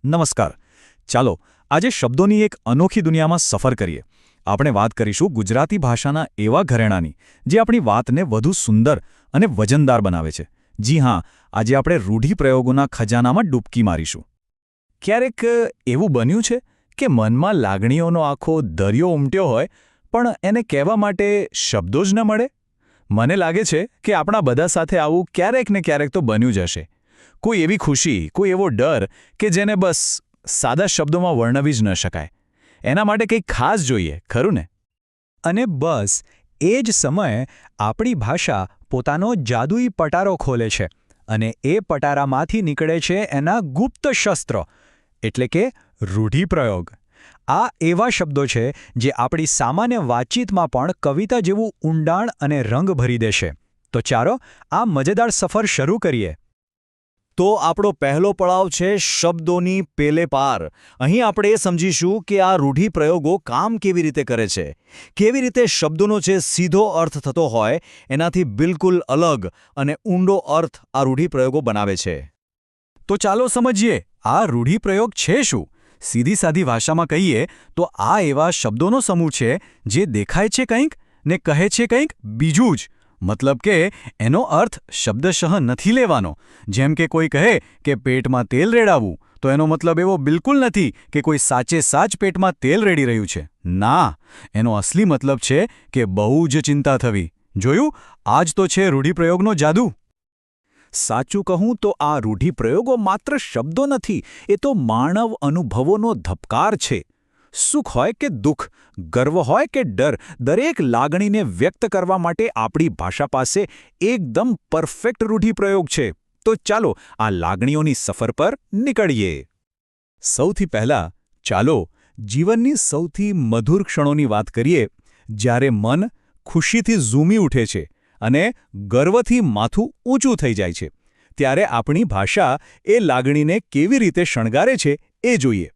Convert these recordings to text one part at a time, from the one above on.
નમસ્કાર. ચાલો આજે શબ્દોની એક અનોખી દુનિયામાં સફર કરીએ. આપણે વાત કરીશું ગુજરાતી ભાષાના એવા ઘરેણાની જે આપણી વાતને વધુ સુંદર અને વજનદાર બનાવે છે. જી હા, આજે આપણે રૂઢિપ્રયોગોના ખજાનામાં ડૂબકી મારીશું. ક્યારેક એવું બન્યું છે કે મનમાં લાગણીઓનો આખો દરિયો ઉમટ્યો હોય પણ એને કહેવા માટે શબ્દો જ ન મળે? મને લાગે છે કે આપણા બધા સાથે આવું ક્યારેક ને ક્યારેક તો બન્યું જ હશે. કોઈ એવી ખુશી, કોઈ એવો ડર કે જેને બસ સાદા શબ્દોમાં વર્ણવી જ ન શકાય. એના માટે કંઈક ખાસ જોઈએ, ખરું ને? અને બસ એ જ સમયે આપણી ભાષા પોતાનો જાદુઈ પટારો ખોલે છે અને એ પટારામાંથી નીકળે છે એના ગુપ્ત શસ્ત્રો, એટલે કે રૂઢિપ્રયોગ. આ એવા શબ્દો છે જે આપણી સામાન્ય વાતચીતમાં પણ કવિતા જેવું ઊંડાણ અને રંગ ભરી દેશે. તો ચાલો આ મજેદાર સફર શરૂ કરીએ. તો આપણો પહેલો પડાવ છે શબ્દોની પેલે પાર. અહીં આપણે એ સમજીશું કે આ રૂઢિપ્રયોગો કામ કેવી રીતે કરે છે, કેવી રીતે શબ્દોનો જે સીધો અર્થ થતો હોય એનાથી બિલકુલ અલગ અને ઊંડો અર્થ આ રૂઢિપ્રયોગો બનાવે છે. તો ચાલો સમજીએ આ રૂઢિપ્રયોગ છે શું. સીધી સાદી ભાષામાં કહીએ તો આ એવા શબ્દોનો સમૂહ છે જે દેખાય છે કંઈક ને કહે છે કંઈક બીજું જ. મતલબ કે એનો અર્થ શબ્દશઃ નથી લેવાનો. જેમ કે કોઈ કહે કે પેટમાં તેલ રેડાવવું, તો એનો મતલબ એવો બિલકુલ નથી કે કોઈ સાચે સાચ પેટમાં તેલ રેડી રહ્યું છે. ના, એનો અસલી મતલબ છે કે બહુ જ ચિંતા થવી. જોયું? આ જ તો છે રૂઢિપ્રયોગનો જાદુ. સાચું કહું તો આ રૂઢિપ્રયોગો માત્ર શબ્દો નથી, એ તો માનવ અનુભવોનો ધબકાર છે. સુખ હોય કે દુઃખ, ગર્વ હોય કે ડર, દરેક લાગણીને વ્યક્ત કરવા માટે આપણી ભાષા પાસે એકદમ પરફેક્ટ રૂઢિપ્રયોગ છે. તો ચાલો આ લાગણીઓની સફર પર નીકળીએ. સૌથી પહેલાં ચાલો જીવનની સૌથી મધુર ક્ષણોની વાત કરીએ, જ્યારે મન ખુશીથી ઝૂમી ઉઠે છે અને ગર્વથી માથું ઊંચું થઈ જાય છે. ત્યારે આપણી ભાષા એ લાગણીને કેવી રીતે શણગારે છે એ જોઈએ.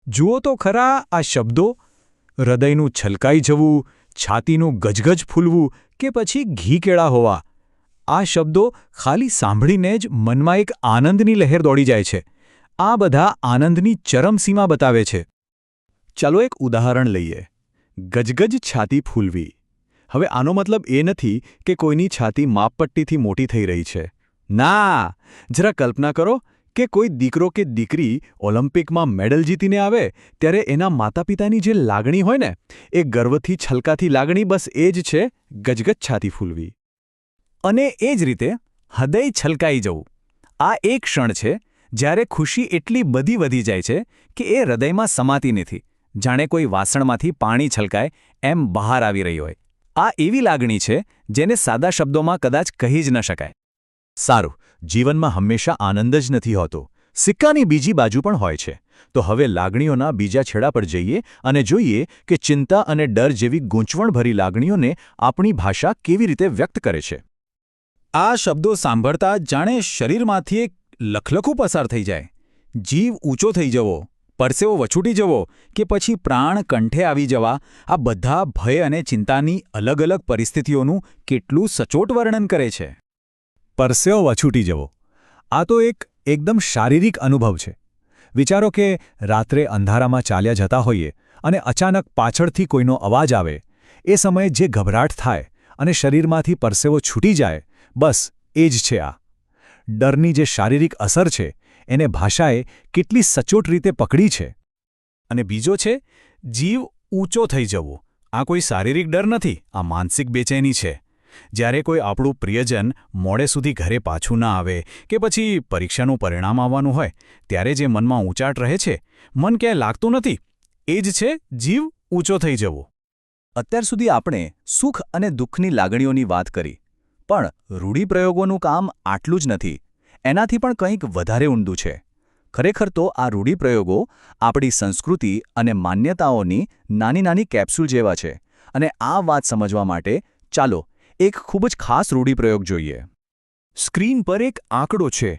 જુઓ તો ખરા આ શબ્દો. હૃદયનું છલકાઈ જવું, છાતીનું ગજગજ ફૂલવું કે પછી ઘી કેળા હોવા. આ શબ્દો ખાલી સાંભળીને જ મનમાં એક આનંદની લહેર દોડી જાય છે. આ બધા આનંદની ચરમસીમા બતાવે છે. ચાલો એક ઉદાહરણ લઈએ. ગજગજ છાતી ફૂલવી. હવે આનો મતલબ એ નથી કે કોઈની છાતી માપપટ્ટીથી મોટી થઈ રહી છે. ના, જરા કલ્પના કરો કે કોઈ દીકરો કે દીકરી ઓલિમ્પિકમાં મેડલ જીતીને આવે ત્યારે એના માતાપિતાની જે લાગણી હોય ને, એ ગર્વથી છલકાતી લાગણી, બસ એ જ છે ગજગજ છાતી ફૂલવી. અને એ જ રીતે હૃદય છલકાઈ જવું. આ એક ક્ષણ છે જ્યારે ખુશી એટલી બધી વધી જાય છે કે એ હૃદયમાં સમાતી નથી. જાણે કોઈ વાસણમાંથી પાણી છલકાય એમ બહાર આવી રહી હોય. આ એવી લાગણી છે જેને સાદા શબ્દોમાં કદાચ કહી જ ન શકાય. સારું, જીવનમાં હંમેશા આનંદ જ નથી હોતો. સિક્કાની બીજી બાજુ પણ હોય છે. તો હવે લાગણીઓના બીજા છેડા પર જઈએ અને જોઈએ કે ચિંતા અને ડર જેવી ગૂંચવણભરી લાગણીઓને આપણી ભાષા કેવી રીતે વ્યક્ત કરે છે. આ શબ્દો સાંભળતા જાણે શરીરમાંથી એક લખલખું પસાર થઈ જાય. જીવ ઊંચો થઈ જવો, પરસેવો વછૂટી જવો કે પછી પ્રાણ કંઠે આવી જવા, આ બધા ભય અને ચિંતાની અલગ અલગ પરિસ્થિતિઓનું કેટલું સચોટ વર્ણન કરે છે. પરસેવો વછૂટી જવો. આ તો એકદમ શારીરિક અનુભવ છે. વિચારો કે રાત્રે અંધારામાં ચાલ્યા જતા હોઈએ અને અચાનક પાછળથી કોઈનો અવાજ આવે. એ સમયે જે ગભરાટ થાય અને શરીરમાંથી પરસેવો છૂટી જાય, બસ એ જ છે આ. ડરની જે શારીરિક અસર છે એને ભાષાએ કેટલી સચોટ રીતે પકડી છે. અને બીજો છે જીવ ઊંચો થઈ જવો. આ કોઈ શારીરિક ડર નથી, આ માનસિક બેચેની છે. જ્યારે કોઈ આપણું પ્રિયજન મોડે સુધી ઘરે પાછું ના આવે કે પછી પરીક્ષાનું પરિણામ આવવાનું હોય, ત્યારે જે મનમાં ઊંચાટ રહે છે, મન ક્યાંય લાગતું નથી, એ જ છે જીવ ઊંચો થઈ જવો. અત્યાર સુધી આપણે સુખ અને દુઃખની લાગણીઓની વાત કરી, પણ રૂઢિપ્રયોગોનું કામ આટલું જ નથી. એનાથી પણ કંઈક વધારે ઊંડું છે. ખરેખર તો આ રૂઢિપ્રયોગો આપણી સંસ્કૃતિ અને માન્યતાઓની નાની નાની કેપ્સ્યુલ જેવા છે. અને આ વાત સમજવા માટે ચાલો એક ખૂબ જ ખાસ રૂઢિપ્રયોગ જોઈએ. સ્ક્રીન પર એક આંકડો છે,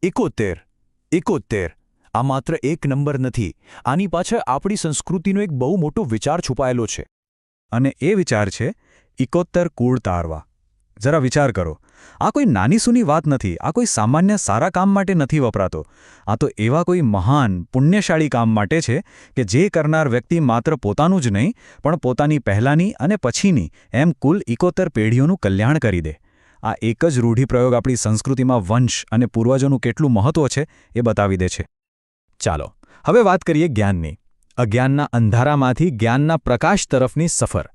71. 71. આ માત્ર એક નંબર નથી. આની પાછળ આપણી સંસ્કૃતિનો એક બહુ મોટો વિચાર છુપાયેલો છે. અને એ વિચાર છે 71 કુળ તારવા. જરા વિચાર કરો, આ કોઈ નાનીસૂની વાત નથી, આ કોઈ સામાન્ય સારા કામ માટે નથી વપરાતો. આ તો એવા કોઈ મહાન પુણ્યશાળી કામ માટે છે કે જે કરનાર વ્યક્તિ માત્ર પોતાનું જ નહીં પણ પોતાની પહેલાંની અને પછીની એમ કુલ 71 પેઢીઓનું કલ્યાણ કરી દે. આ એક જ રૂઢિપ્રયોગ આપણી સંસ્કૃતિમાં વંશ અને પૂર્વજોનું કેટલું મહત્વ છે એ બતાવી દે છે. ચાલો હવે વાત કરીએ જ્ઞાનની. અજ્ઞાનના અંધારામાંથી જ્ઞાનના પ્રકાશ તરફની સફર.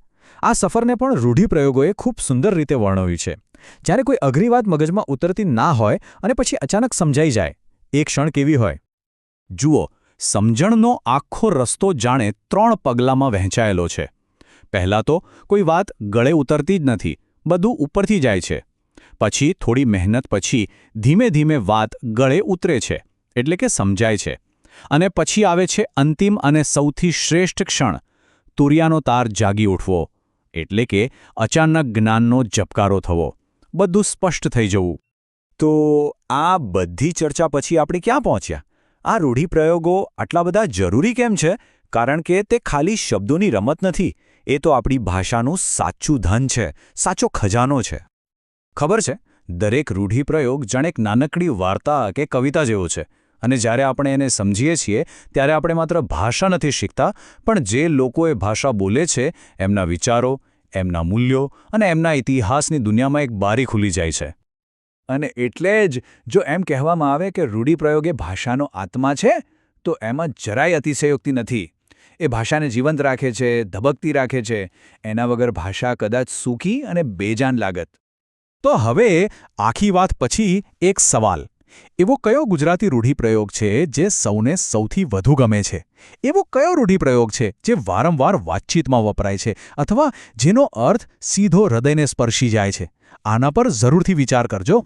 આ સફરને પણ રૂઢિપ્રયોગોએ ખૂબ સુંદર રીતે વર્ણવ્યું છે. જ્યારે કોઈ અઘરી વાત મગજમાં ઉતરતી ના હોય અને પછી અચાનક સમજાઈ જાય, એ ક્ષણ કેવી હોય? જુઓ, સમજણનો આખો રસ્તો જાણે 3 પગલામાં વહેંચાયેલો છે. પહેલાં તો કોઈ વાત ગળે ઉતરતી જ નથી, બધું ઉપરથી જાય છે. પછી થોડી મહેનત પછી ધીમે ધીમે વાત ગળે ઉતરે છે, એટલે કે સમજાય છે. અને પછી આવે છે અંતિમ અને સૌથી શ્રેષ્ઠ ક્ષણ, તુરિયાનો તાર જાગી ઉઠવો, એટલે કે અચાનક જ્ઞાનનો ઝબકારો થવો, બધું સ્પષ્ટ થઈ જવું. તો આ બધી ચર્ચા પછી આપણે ક્યાં પહોંચ્યા? આ રૂઢિપ્રયોગો આટલા બધા જરૂરી કેમ છે? કારણ કે તે ખાલી શબ્દોની રમત નથી, એ તો આપણી ભાષાનું સાચું ધન છે, સાચો ખજાનો છે. ખબર છે, દરેક રૂઢિપ્રયોગ જાણે એક નાનકડી વાર્તા કે કવિતા જેવો છે. અને જ્યારે આપણે એને સમજીએ છીએ ત્યારે આપણે માત્ર ભાષા નથી શીખતા, પણ જે લોકો એ ભાષા બોલે છે એમના વિચારો, એમના મૂલ્યો અને એમના ઇતિહાસની દુનિયામાં એક બારી ખુલી જાય છે. અને એટલે જ જો એમ કહેવામાં આવે કે રૂઢિપ્રયોગ એ ભાષાનો આત્મા છે, તો એમાં જરાય અતિશયોક્તિ નથી. એ ભાષાને જીવંત રાખે છે, ધબકતી રાખે છે. એના વગર ભાષા કદાચ સૂકી અને બેજાન લાગત. તો હવે આખી વાત પછી એક સવાલ: એવો કયો ગુજરાતી રૂઢિપ્રયોગ છે જે સૌને સૌથી વધુ ગમે છે? એવો કયો રૂઢિપ્રયોગ છે જે વારંવાર વાતચીતમાં વપરાય છે અથવા જેનો અર્થ સીધો હૃદયને સ્પર્શી જાય છે? આના પર જરૂરથી વિચાર કરજો.